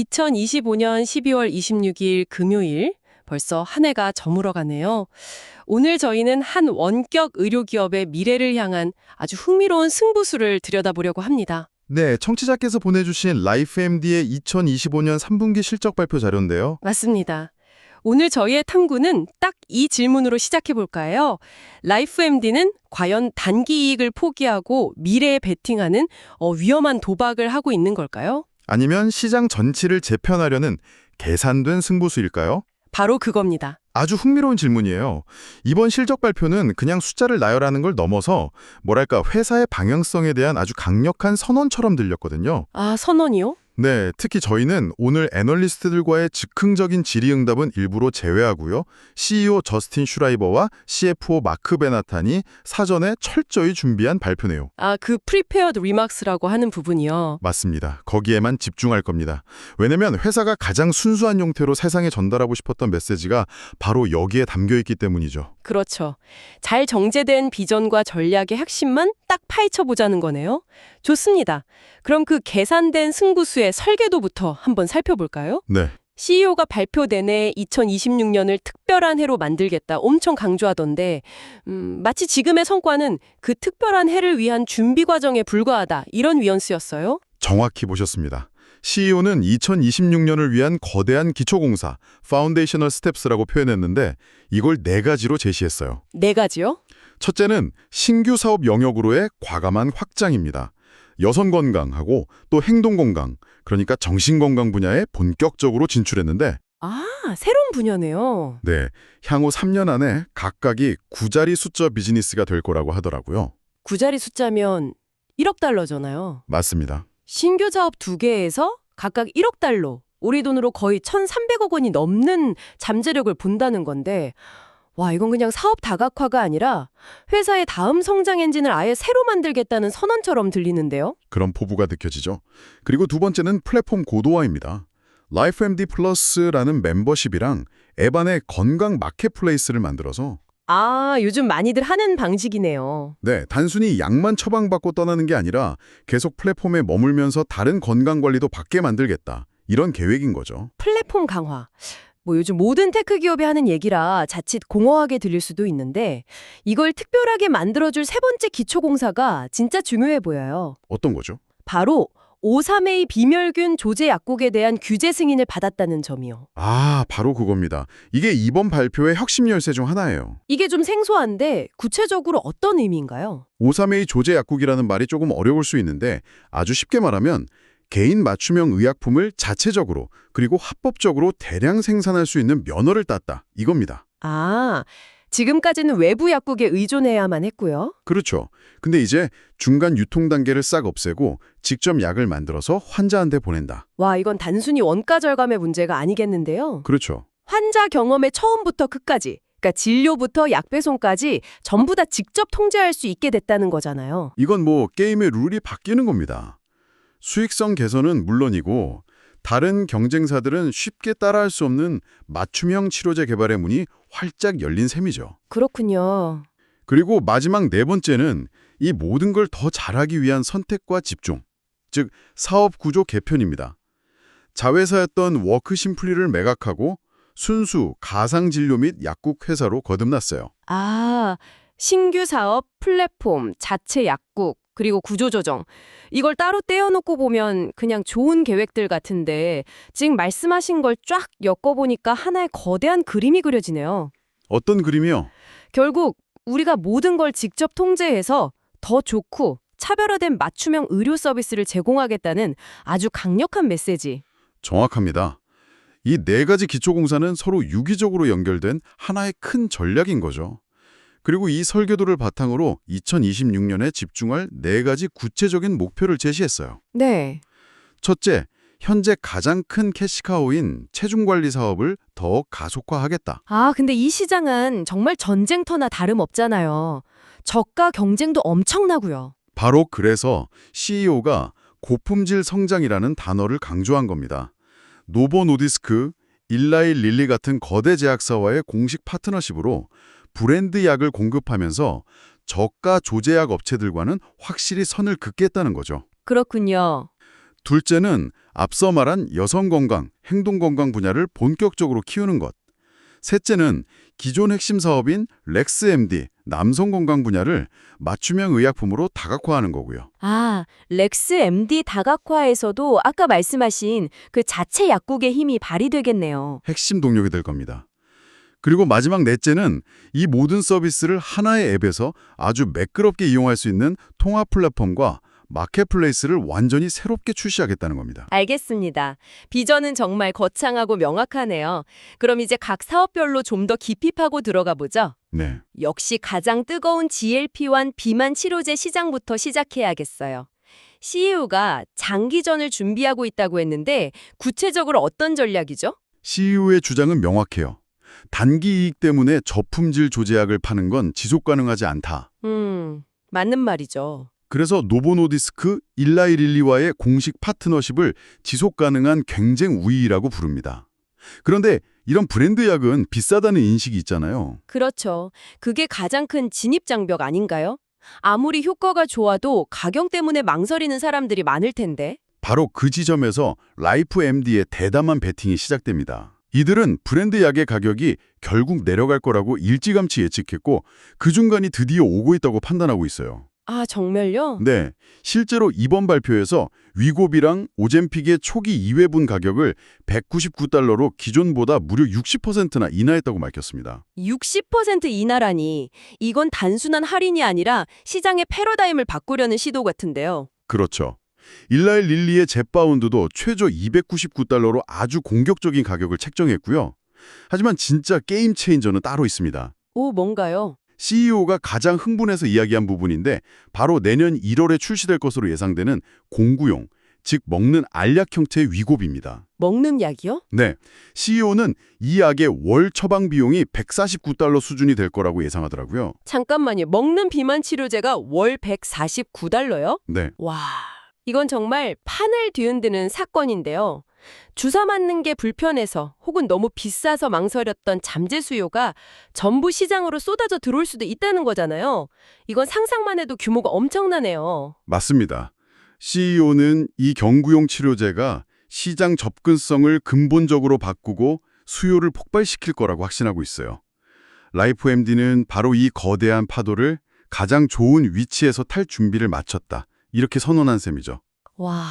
2025년 12월 26일 금요일, 벌써 한 해가 저물어 가네요. 오늘 저희는 한 원격 의료기업의 미래를 향한 아주 흥미로운 승부수를 들여다보려고 합니다. 네, 청취자께서 보내주신 라이프MD의 2025년 3분기 실적 발표 자료인데요. 맞습니다. 오늘 저희의 탐구는 딱 이 질문으로 시작해 볼까요? 라이프MD는 과연 단기 이익을 포기하고 미래에 베팅하는 위험한 도박을 하고 있는 걸까요? 아니면 시장 전치를 재편하려는 계산된 승부수일까요? 바로 그겁니다. 아주 흥미로운 질문이에요. 이번 실적 발표는 그냥 숫자를 나열하는 걸 넘어서 뭐랄까 회사의 방향성에 대한 아주 강력한 선언처럼 들렸거든요. 아, 선언이요? 네, 특히 저희는 오늘 애널리스트들과의 즉흥적인 질의응답은 일부러 제외하고요. CEO 저스틴 슈라이버와 CFO 마크 베나탄이 사전에 철저히 준비한 발표 내용. 아, 그 prepared remarks라고 하는 부분이요. 맞습니다. 거기에만 집중할 겁니다. 왜냐면 회사가 가장 순수한 형태로 세상에 전달하고 싶었던 메시지가 바로 여기에 담겨있기 때문이죠. 그렇죠. 잘 정제된 비전과 전략의 핵심만 딱 파헤쳐보자는 거네요. 좋습니다. 그럼 그 계산된 승부수의 설계도부터 한번 살펴볼까요? 네. CEO가 발표 내내 2026년을 특별한 해로 만들겠다 엄청 강조하던데 마치 지금의 성과는 그 특별한 해를 위한 준비 과정에 불과하다 이런 뉘앙스였어요? 정확히 보셨습니다. CEO는 2026년을 위한 거대한 기초공사, 파운데이셔널 스텝스라고 표현했는데 이걸 4가지로 제시했어요. 4가지요? 첫째는 신규 사업 영역으로의 과감한 확장입니다. 여성 건강하고 또 행동 건강, 그러니까 정신 건강 분야에 본격적으로 진출했는데 아, 새로운 분야네요. 네, 향후 3년 안에 각각이 9자리 숫자 비즈니스가 될 거라고 하더라고요. 9자리 숫자면 1억 달러잖아요. 맞습니다. 신규 사업 2개에서 각각 1억 달러, 우리 돈으로 거의 1,300억 원이 넘는 잠재력을 본다는 건데 와, 이건 그냥 사업 다각화가 아니라 회사의 다음 성장 엔진을 아예 새로 만들겠다는 선언처럼 들리는데요. 그런 포부가 느껴지죠. 그리고 두 번째는 플랫폼 고도화입니다. 라이프MD 플러스라는 멤버십이랑 앱 안에 건강 마켓플레이스를 만들어서 아, 요즘 많이들 하는 방식이네요. 네, 단순히 약만 처방받고 떠나는 게 아니라 계속 플랫폼에 머물면서 다른 건강관리도 받게 만들겠다. 이런 계획인 거죠. 플랫폼 강화. 요즘 모든 테크 기업이 하는 얘기라 자칫 공허하게 들릴 수도 있는데 이걸 특별하게 만들어줄 세 번째 기초공사가 진짜 중요해 보여요. 어떤 거죠? 바로 5.3A 비멸균 조제 약국에 대한 규제 승인을 받았다는 점이요. 아, 바로 그겁니다. 이게 이번 발표의 혁신 열쇠 중 하나예요. 이게 좀 생소한데 구체적으로 어떤 의미인가요? 5.3A 조제 약국이라는 말이 조금 어려울 수 있는데 아주 쉽게 말하면 개인 맞춤형 의약품을 자체적으로 그리고 합법적으로 대량 생산할 수 있는 면허를 땄다. 이겁니다. 아, 지금까지는 외부 약국에 의존해야만 했고요. 그렇죠. 근데 이제 중간 유통 단계를 싹 없애고 직접 약을 만들어서 환자한테 보낸다. 와, 이건 단순히 원가 절감의 문제가 아니겠는데요. 그렇죠. 환자 경험의 처음부터 끝까지, 그러니까 진료부터 약 배송까지 전부 다 직접 통제할 수 있게 됐다는 거잖아요. 이건 게임의 룰이 바뀌는 겁니다. 수익성 개선은 물론이고 다른 경쟁사들은 쉽게 따라할 수 없는 맞춤형 치료제 개발의 문이 활짝 열린 셈이죠. 그렇군요. 그리고 마지막 4번째는 이 모든 걸 더 잘하기 위한 선택과 집중, 즉 사업 구조 개편입니다. 자회사였던 워크심플리를 매각하고 순수 가상진료 및 약국 회사로 거듭났어요. 아, 신규 사업, 플랫폼, 자체 약국, 그리고 구조조정. 이걸 따로 떼어놓고 보면 그냥 좋은 계획들 같은데 지금 말씀하신 걸 쫙 엮어보니까 하나의 거대한 그림이 그려지네요. 어떤 그림이요? 결국 우리가 모든 걸 직접 통제해서 더 좋고 차별화된 맞춤형 의료 서비스를 제공하겠다는 아주 강력한 메시지. 정확합니다. 이 4가지 기초공사는 서로 유기적으로 연결된 하나의 큰 전략인 거죠. 그리고 이 설계도를 바탕으로 2026년에 집중할 4가지 구체적인 목표를 제시했어요. 네. 첫째, 현재 가장 큰 캐시카우인 체중관리 사업을 더 가속화하겠다. 아, 근데 이 시장은 정말 전쟁터나 다름없잖아요. 저가 경쟁도 엄청나고요. 바로 그래서 CEO가 고품질 성장이라는 단어를 강조한 겁니다. 노보 노디스크, 일라이 릴리 같은 거대 제약사와의 공식 파트너십으로 브랜드 약을 공급하면서 저가 조제약 업체들과는 확실히 선을 긋겠다는 거죠. 그렇군요. 둘째는 앞서 말한 여성 건강, 행동 건강 분야를 본격적으로 키우는 것. 셋째는 기존 핵심 사업인 렉스MD, 남성 건강 분야를 맞춤형 의약품으로 다각화하는 거고요. 아, 렉스 MD 다각화에서도 아까 말씀하신 그 자체 약국의 힘이 발휘되겠네요. 핵심 동력이 될 겁니다. 그리고 마지막 넷째는 이 모든 서비스를 하나의 앱에서 아주 매끄럽게 이용할 수 있는 통합 플랫폼과 마켓플레이스를 완전히 새롭게 출시하겠다는 겁니다. 알겠습니다. 비전은 정말 거창하고 명확하네요. 그럼 이제 각 사업별로 좀 더 깊이 파고 들어가 보죠. 네. 역시 가장 뜨거운 GLP-1 비만 치료제 시장부터 시작해야겠어요. CEO가 장기전을 준비하고 있다고 했는데 구체적으로 어떤 전략이죠? CEO의 주장은 명확해요. 단기 이익 때문에 저품질 조제약을 파는 건 지속 가능하지 않다. 맞는 말이죠. 그래서 노보노디스크, 일라이릴리와의 공식 파트너십을 지속 가능한 경쟁 우위라고 부릅니다. 그런데 이런 브랜드 약은 비싸다는 인식이 있잖아요. 그렇죠. 그게 가장 큰 진입 장벽 아닌가요? 아무리 효과가 좋아도 가격 때문에 망설이는 사람들이 많을 텐데. 바로 그 지점에서 라이프 MD의 대담한 베팅이 시작됩니다. 이들은 브랜드 약의 가격이 결국 내려갈 거라고 일찌감치 예측했고 그 중간이 드디어 오고 있다고 판단하고 있어요. 아, 정말요? 네, 실제로 이번 발표에서 위고비랑 오젬픽의 초기 2회분 가격을 $199로 기존보다 무려 60%나 인하했다고 밝혔습니다. 60% 인하라니. 이건 단순한 할인이 아니라 시장의 패러다임을 바꾸려는 시도 같은데요. 그렇죠. 일라일 릴리의 젯바운드도 최저 $299로 아주 공격적인 가격을 책정했고요. 하지만 진짜 게임 체인저는 따로 있습니다. 오, 뭔가요? CEO가 가장 흥분해서 이야기한 부분인데 바로 내년 1월에 출시될 것으로 예상되는 공구용, 즉 먹는 알약 형태의 위고비입니다. 먹는 약이요? 네, CEO는 이 약의 월 처방 비용이 $149 수준이 될 거라고 예상하더라고요. 잠깐만요. 먹는 비만 치료제가 월 $149요? 네, 와, 이건 정말 판을 뒤흔드는 사건인데요. 주사 맞는 게 불편해서 혹은 너무 비싸서 망설였던 잠재 수요가 전부 시장으로 쏟아져 들어올 수도 있다는 거잖아요. 이건 상상만 해도 규모가 엄청나네요. 맞습니다. CEO는 이 경구용 치료제가 시장 접근성을 근본적으로 바꾸고 수요를 폭발시킬 거라고 확신하고 있어요. 라이프 MD는 바로 이 거대한 파도를 가장 좋은 위치에서 탈 준비를 마쳤다. 이렇게 선언한 셈이죠. 와,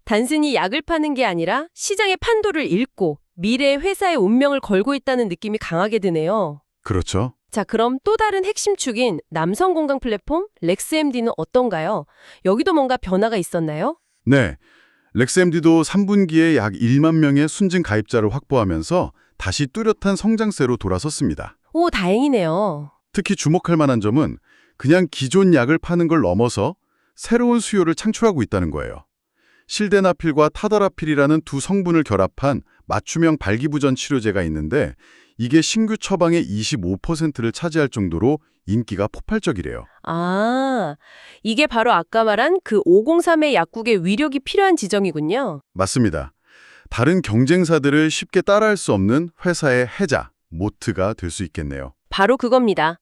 단순히 약을 파는 게 아니라 시장의 판도를 읽고 미래의 회사의 운명을 걸고 있다는 느낌이 강하게 드네요. 그렇죠. 자, 그럼 또 다른 핵심 축인 남성 건강 플랫폼 렉스MD는 어떤가요? 여기도 뭔가 변화가 있었나요? 네, 렉스MD도 3분기에 약 1만 명의 순증 가입자를 확보하면서 다시 뚜렷한 성장세로 돌아섰습니다. 오, 다행이네요. 특히 주목할 만한 점은 그냥 기존 약을 파는 걸 넘어서 새로운 수요를 창출하고 있다는 거예요. 실데나필과 타다라필이라는 두 성분을 결합한 맞춤형 발기부전 치료제가 있는데 이게 신규 처방의 25%를 차지할 정도로 인기가 폭발적이래요. 아, 이게 바로 아까 말한 그 503의 약국의 위력이 필요한 지점이군요. 맞습니다. 다른 경쟁사들을 쉽게 따라할 수 없는 회사의 해자, 모트가 될 수 있겠네요. 바로 그겁니다.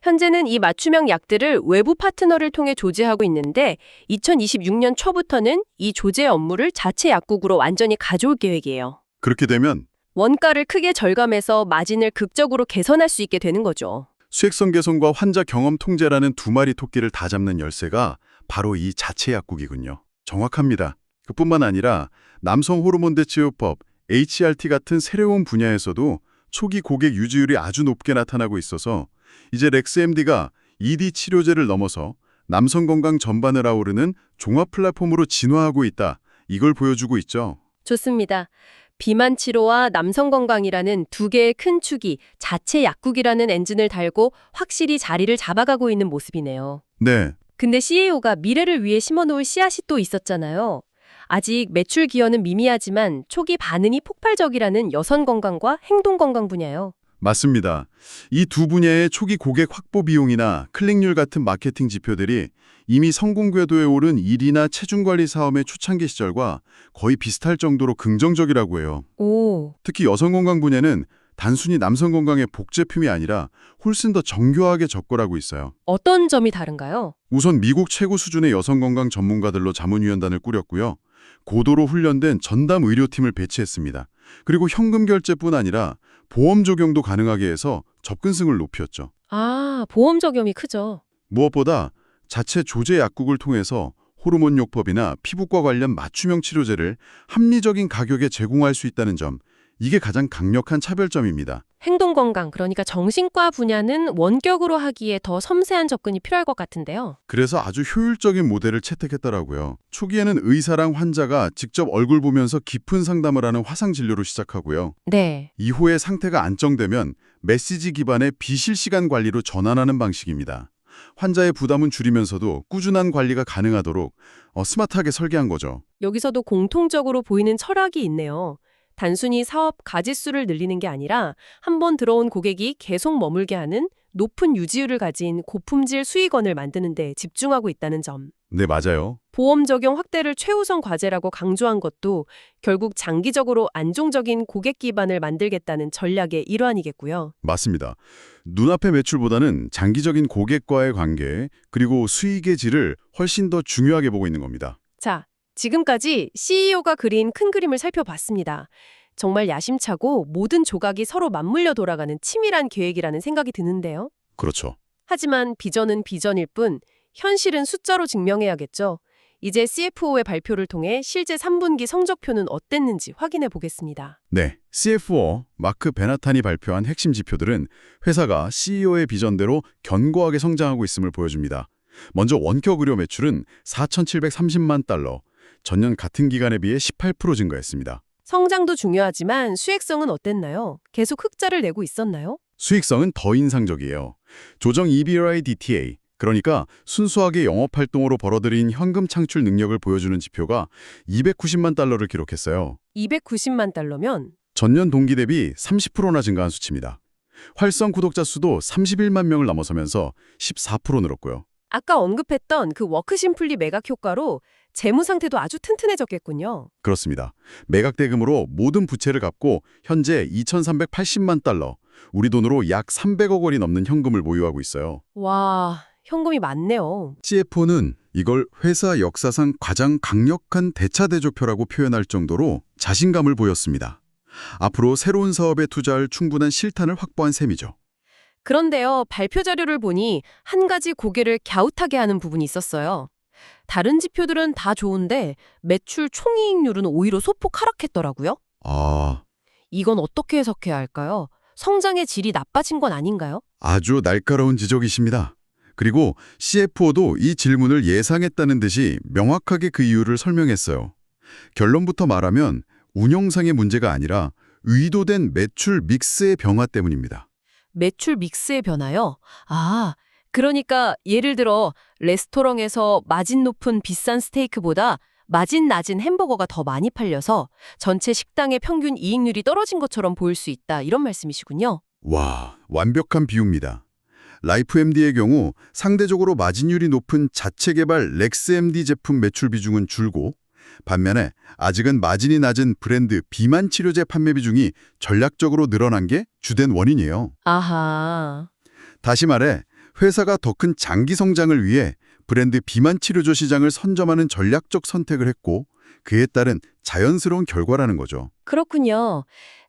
현재는 이 맞춤형 약들을 외부 파트너를 통해 조제하고 있는데 2026년 초부터는 이 조제 업무를 자체 약국으로 완전히 가져올 계획이에요. 그렇게 되면 원가를 크게 절감해서 마진을 극적으로 개선할 수 있게 되는 거죠. 수익성 개선과 환자 경험 통제라는 두 마리 토끼를 다 잡는 열쇠가 바로 이 자체 약국이군요. 정확합니다. 그뿐만 아니라 남성 호르몬 대치요법, HRT 같은 새로운 분야에서도 초기 고객 유지율이 아주 높게 나타나고 있어서 이제 렉스MD가 ED 치료제를 넘어서 남성 건강 전반을 아우르는 종합 플랫폼으로 진화하고 있다. 이걸 보여주고 있죠. 좋습니다. 비만 치료와 남성 건강이라는 두 개의 큰 축이 자체 약국이라는 엔진을 달고 확실히 자리를 잡아가고 있는 모습이네요. 네, 근데 CEO가 미래를 위해 심어놓을 씨앗이 또 있었잖아요. 아직 매출 기여는 미미하지만 초기 반응이 폭발적이라는 여성 건강과 행동 건강 분야요. 맞습니다. 이 두 분야의 초기 고객 확보 비용이나 클릭률 같은 마케팅 지표들이 이미 성공 궤도에 오른 일이나 체중 관리 사업의 초창기 시절과 거의 비슷할 정도로 긍정적이라고 해요. 오, 특히 여성 건강 분야는 단순히 남성 건강의 복제품이 아니라 훨씬 더 정교하게 접근하고 있어요. 어떤 점이 다른가요? 우선 미국 최고 수준의 여성 건강 전문가들로 자문위원단을 꾸렸고요. 고도로 훈련된 전담 의료팀을 배치했습니다. 그리고 현금 결제뿐 아니라 보험 적용도 가능하게 해서 접근성을 높였죠. 아, 보험 적용이 크죠. 무엇보다 자체 조제 약국을 통해서 호르몬 요법이나 피부과 관련 맞춤형 치료제를 합리적인 가격에 제공할 수 있다는 점, 이게 가장 강력한 차별점입니다. 행동건강, 그러니까 정신과 분야는 원격으로 하기에 더 섬세한 접근이 필요할 것 같은데요. 그래서 아주 효율적인 모델을 채택했더라고요. 초기에는 의사랑 환자가 직접 얼굴 보면서 깊은 상담을 하는 화상 진료로 시작하고요. 네. 이후에 상태가 안정되면 메시지 기반의 비실시간 관리로 전환하는 방식입니다. 환자의 부담은 줄이면서도 꾸준한 관리가 가능하도록 스마트하게 설계한 거죠. 여기서도 공통적으로 보이는 철학이 있네요. 단순히 사업 가짓수를 늘리는 게 아니라 한 번 들어온 고객이 계속 머물게 하는 높은 유지율을 가진 고품질 수익원을 만드는 데 집중하고 있다는 점. 네, 맞아요. 보험 적용 확대를 최우선 과제라고 강조한 것도 결국 장기적으로 안정적인 고객 기반을 만들겠다는 전략의 일환이겠고요. 맞습니다. 눈앞의 매출보다는 장기적인 고객과의 관계, 그리고 수익의 질을 훨씬 더 중요하게 보고 있는 겁니다. 자, 지금까지 CEO가 그린 큰 그림을 살펴봤습니다. 정말 야심차고 모든 조각이 서로 맞물려 돌아가는 치밀한 계획이라는 생각이 드는데요. 그렇죠. 하지만 비전은 비전일 뿐 현실은 숫자로 증명해야겠죠. 이제 CFO의 발표를 통해 실제 3분기 성적표는 어땠는지 확인해 보겠습니다. 네, CFO 마크 베나탄이 발표한 핵심 지표들은 회사가 CEO의 비전대로 견고하게 성장하고 있음을 보여줍니다. 먼저 원격 의료 매출은 4,730만 달러, 전년 같은 기간에 비해 18% 증가했습니다. 성장도 중요하지만 수익성은 어땠나요? 계속 흑자를 내고 있었나요? 수익성은 더 인상적이에요. 조정 EBITDA, 그러니까 순수하게 영업활동으로 벌어들인 현금 창출 능력을 보여주는 지표가 290만 달러를 기록했어요. 290만 달러면 전년 동기 대비 30%나 증가한 수치입니다. 활성 구독자 수도 31만 명을 넘어서면서 14% 늘었고요. 아까 언급했던 그 워크심플리 매각 효과로 재무 상태도 아주 튼튼해졌겠군요. 그렇습니다. 매각 대금으로 모든 부채를 갚고 현재 2,380만 달러, 우리 돈으로 약 300억 원이 넘는 현금을 보유하고 있어요. 와, 현금이 많네요. CFO는 이걸 회사 역사상 가장 강력한 대차대조표라고 표현할 정도로 자신감을 보였습니다. 앞으로 새로운 사업에 투자할 충분한 실탄을 확보한 셈이죠. 그런데요, 발표 자료를 보니 한 가지 고개를 갸웃하게 하는 부분이 있었어요. 다른 지표들은 다 좋은데 매출 총이익률은 오히려 소폭 하락했더라고요. 이건 어떻게 해석해야 할까요? 성장의 질이 나빠진 건 아닌가요? 아주 날카로운 지적이십니다. 그리고 CFO도 이 질문을 예상했다는 듯이 명확하게 그 이유를 설명했어요. 결론부터 말하면 운영상의 문제가 아니라 의도된 매출 믹스의 변화 때문입니다. 매출 믹스의 변화요? 아, 그러니까 예를 들어 레스토랑에서 마진 높은 비싼 스테이크보다 마진 낮은 햄버거가 더 많이 팔려서 전체 식당의 평균 이익률이 떨어진 것처럼 보일 수 있다, 이런 말씀이시군요. 와, 완벽한 비유입니다. 라이프MD의 경우 상대적으로 마진율이 높은 자체 개발 렉스MD 제품 매출 비중은 줄고, 반면에 아직은 마진이 낮은 브랜드 비만 치료제 판매 비중이 전략적으로 늘어난 게 주된 원인이에요. 아하. 다시 말해 회사가 더 큰 장기 성장을 위해 브랜드 비만 치료제 시장을 선점하는 전략적 선택을 했고, 그에 따른 자연스러운 결과라는 거죠. 그렇군요.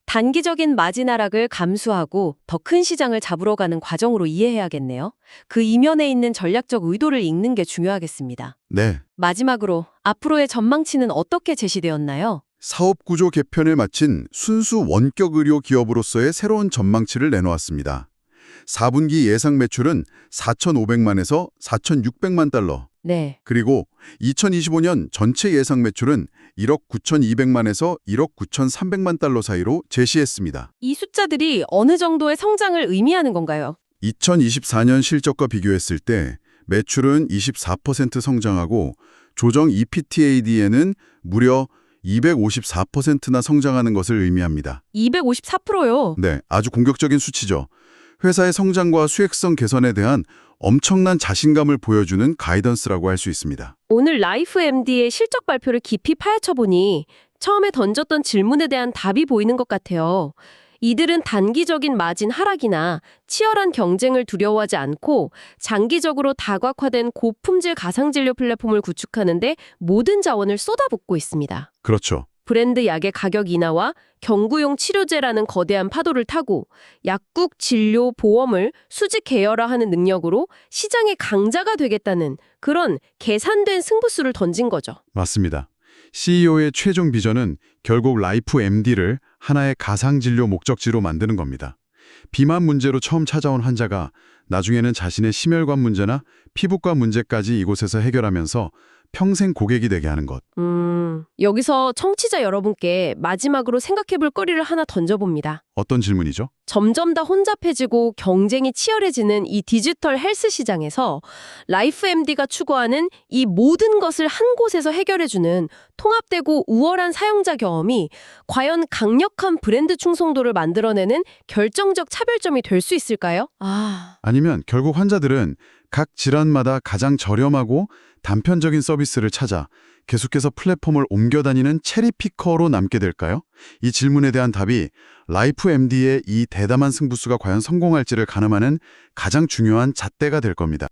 단기적인 마진 하락을 감수하고 더 큰 시장을 잡으러 가는 과정으로 이해해야겠네요. 그 이면에 있는 전략적 의도를 읽는 게 중요하겠습니다. 네, 마지막으로 앞으로의 전망치는 어떻게 제시되었나요? 사업 구조 개편을 마친 순수 원격 의료 기업으로서의 새로운 전망치를 내놓았습니다. 4분기 예상 매출은 4,500만에서 4,600만 달러, 네. 그리고 2025년 전체 예상 매출은 1억 9,200만에서 1억 9,300만 달러 사이로 제시했습니다. 이 숫자들이 어느 정도의 성장을 의미하는 건가요? 2024년 실적과 비교했을 때 매출은 24% 성장하고 조정 EBITDA에는 무려 254%나 성장하는 것을 의미합니다. 254%요. 네, 아주 공격적인 수치죠. 회사의 성장과 수익성 개선에 대한 엄청난 자신감을 보여주는 가이던스라고 할 수 있습니다. 오늘 라이프MD의 실적 발표를 깊이 파헤쳐 보니 처음에 던졌던 질문에 대한 답이 보이는 것 같아요. 이들은 단기적인 마진 하락이나 치열한 경쟁을 두려워하지 않고 장기적으로 다각화된 고품질 가상진료 플랫폼을 구축하는데 모든 자원을 쏟아붓고 있습니다. 그렇죠. 브랜드 약의 가격 인하와 경구용 치료제라는 거대한 파도를 타고 약국, 진료, 보험을 수직 계열화하는 능력으로 시장의 강자가 되겠다는 그런 계산된 승부수를 던진 거죠. 맞습니다. CEO의 최종 비전은 결국 라이프 MD를 하나의 가상진료 목적지로 만드는 겁니다. 비만 문제로 처음 찾아온 환자가 나중에는 자신의 심혈관 문제나 피부과 문제까지 이곳에서 해결하면서 평생 고객이 되게 하는 것. 여기서 청취자 여러분께 마지막으로 생각해볼 거리를 하나 던져봅니다. 어떤 질문이죠? 점점 더 혼잡해지고 경쟁이 치열해지는 이 디지털 헬스 시장에서 라이프 MD가 추구하는 이 모든 것을 한 곳에서 해결해주는 통합되고 우월한 사용자 경험이 과연 강력한 브랜드 충성도를 만들어내는 결정적 차별점이 될 수 있을까요? 아니면 결국 환자들은 각 질환마다 가장 저렴하고 단편적인 서비스를 찾아 계속해서 플랫폼을 옮겨 다니는 체리피커로 남게 될까요? 이 질문에 대한 답이 라이프 MD의 이 대담한 승부수가 과연 성공할지를 가늠하는 가장 중요한 잣대가 될 겁니다.